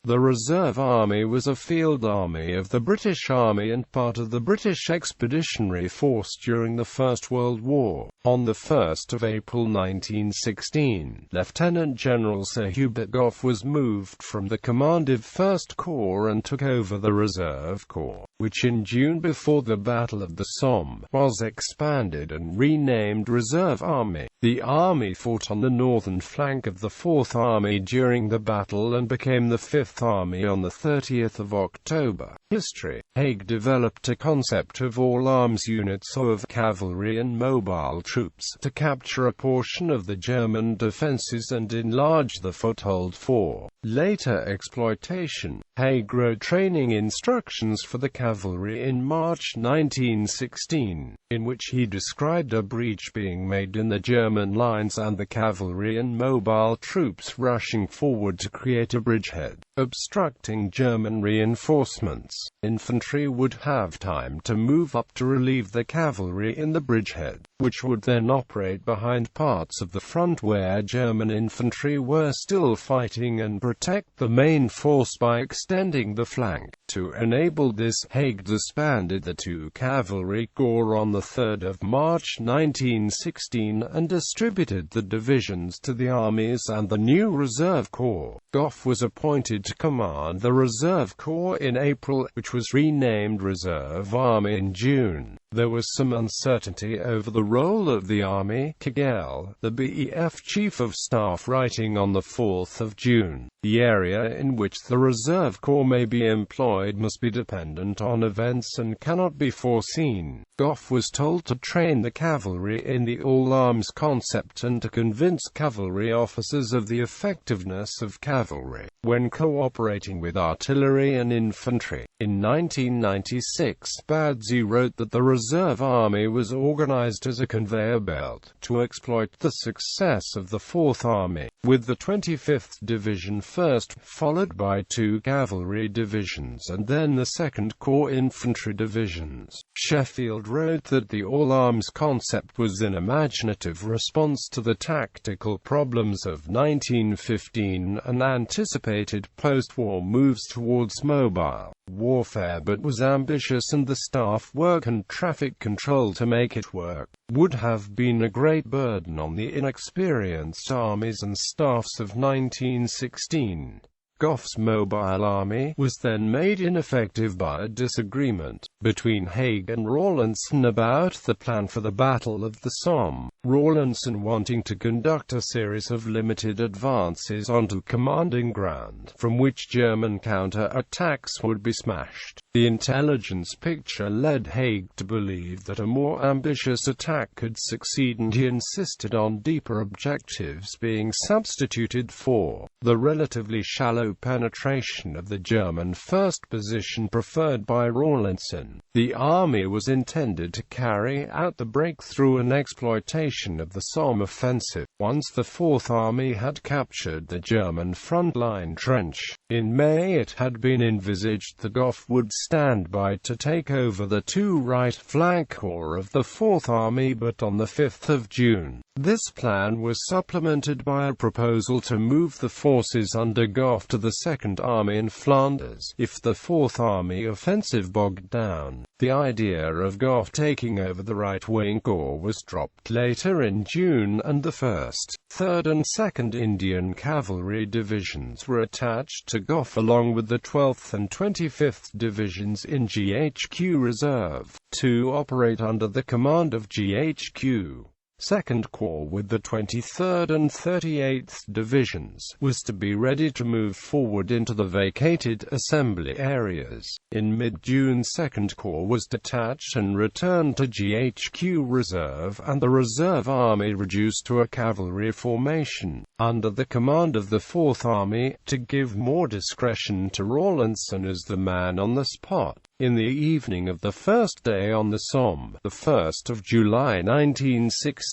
The Reserve Army was a field army of the British Army and part of the British Expeditionary Force during the First World War. On 1 April 1916, Lieutenant General Sir Hubert Gough was moved from the command of First Corps and took over the Reserve Corps, which in June before the Battle of the Somme, was expanded and renamed Reserve Army. The army fought on the northern flank of the Fourth Army during the battle and became the Fifth Army on 30 October. History. Haig developed a concept of all-arms units of cavalry and mobile troops to capture a portion of the German defences and enlarge the foothold for later exploitation. Haig wrote training instructions for the cavalry in March 1916, in which he described a breach being made in the German lines and the cavalry and mobile troops rushing forward to create a bridgehead, obstructing German reinforcements. Infantry would have time to move up to relieve the cavalry in the bridgehead, which would then operate behind parts of the front where German infantry were still fighting and protect the main force by extending the flank. To enable this, Haig disbanded the two cavalry corps on 3 March 1916 and distributed the divisions to the armies and the new Reserve Corps. Gough was appointed to command the Reserve Corps in April, which was renamed Reserve Army in June. There was some uncertainty over the role of the Army. Kegel, the BEF Chief of Staff, writing on 4 June, "The area in which the Reserve Corps may be employed must be dependent on events and cannot be foreseen." Gough was told to train the cavalry in the all-arms concept and to convince cavalry officers of the effectiveness of cavalry when cooperating with artillery and infantry. In 1996, Badzi wrote that the Reserve Army was organized as a conveyor belt to exploit the success of the Fourth Army, with the 25th Division first, followed by two cavalry divisions and then the 2nd Corps infantry divisions. Sheffield wrote that the all-arms concept was an imaginative response to the tactical problems of 1915 and anticipated post-war moves towards mobile warfare, but was ambitious, and the staff work and traffic control to make it work would have been a great burden on the inexperienced armies and staffs of 1916. Gough's mobile army was then made ineffective by a disagreement between Haig and Rawlinson about the plan for the Battle of the Somme, Rawlinson wanting to conduct a series of limited advances onto commanding ground, from which German counter-attacks would be smashed. The intelligence picture led Haig to believe that a more ambitious attack could succeed, and he insisted on deeper objectives being substituted for the relatively shallow penetration of the German first position preferred by Rawlinson. The army was intended to carry out the breakthrough and exploitation of the Somme offensive, once the Fourth Army had captured the German front-line trench. In May it had been envisaged that Gough would stand by to take over the two right flank corps of the Fourth Army, but on 5 June, this plan was supplemented by a proposal to move the forces under Gough to the Second Army in Flanders, if the Fourth Army offensive bogged down. The idea of Gough taking over the right-wing corps was dropped later in June, and the 1st, 3rd and 2nd Indian Cavalry Divisions were attached to Gough along with the 12th and 25th Divisions in GHQ Reserve, to operate under the command of GHQ. 2nd Corps, with the 23rd and 38th Divisions, was to be ready to move forward into the vacated assembly areas. In mid-June, 2nd Corps was detached and returned to GHQ Reserve, and the Reserve Army reduced to a cavalry formation, under the command of the Fourth Army, to give more discretion to Rawlinson as the man on the spot. In the evening of the first day on the Somme, the 1st of July 1916,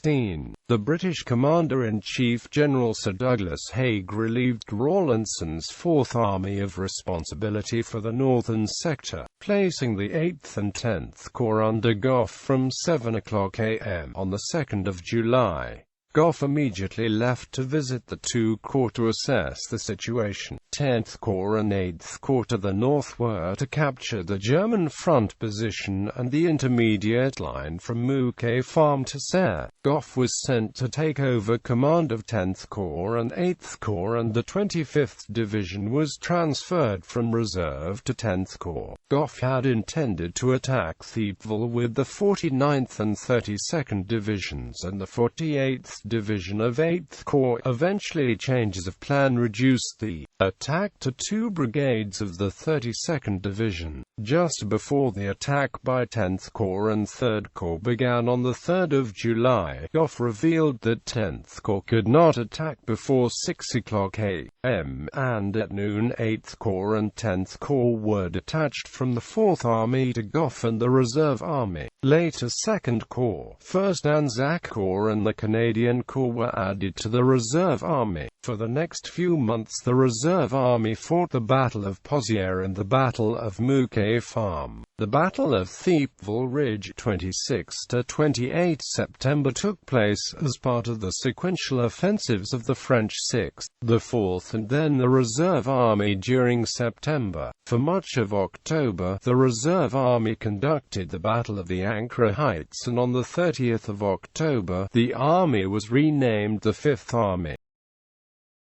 the British Commander-in-Chief General Sir Douglas Haig relieved Rawlinson's Fourth Army of responsibility for the northern sector, placing the 8th and 10th Corps under Gough from 7 o'clock a.m. on the 2nd of July. Gough immediately left to visit the two corps to assess the situation. 10th Corps and 8th Corps to the north were to capture the German front position and the intermediate line from Mouquet Farm to Serre. Gough was sent to take over command of 10th Corps and 8th Corps, and the 25th Division was transferred from reserve to 10th Corps. Gough had intended to attack Thiepval with the 49th and 32nd Divisions and the 48th Division of 8th Corps. Eventually, changes of plan reduced the attack to 2 brigades of the 32nd Division. Just before the attack by 10th Corps and 3rd Corps began on the 3rd of July, Gough revealed that 10th Corps could not attack before 6 o'clock a.m., and at noon 8th Corps and 10th Corps were detached from the 4th Army to Gough and the Reserve Army. Later 2nd Corps, 1st Anzac Corps and the Canadian Corps were added to the Reserve Army. For the next few months the Reserve Army fought the Battle of Pozières and the Battle of Mouquet Farm. The Battle of Thiepval Ridge, 26 to 28 September, took place as part of the sequential offensives of the French 6th, the 4th and then the Reserve Army during September. For much of October, the Reserve Army conducted the Battle of the Ancre Heights, and on the 30th of October, the army was renamed the 5th Army.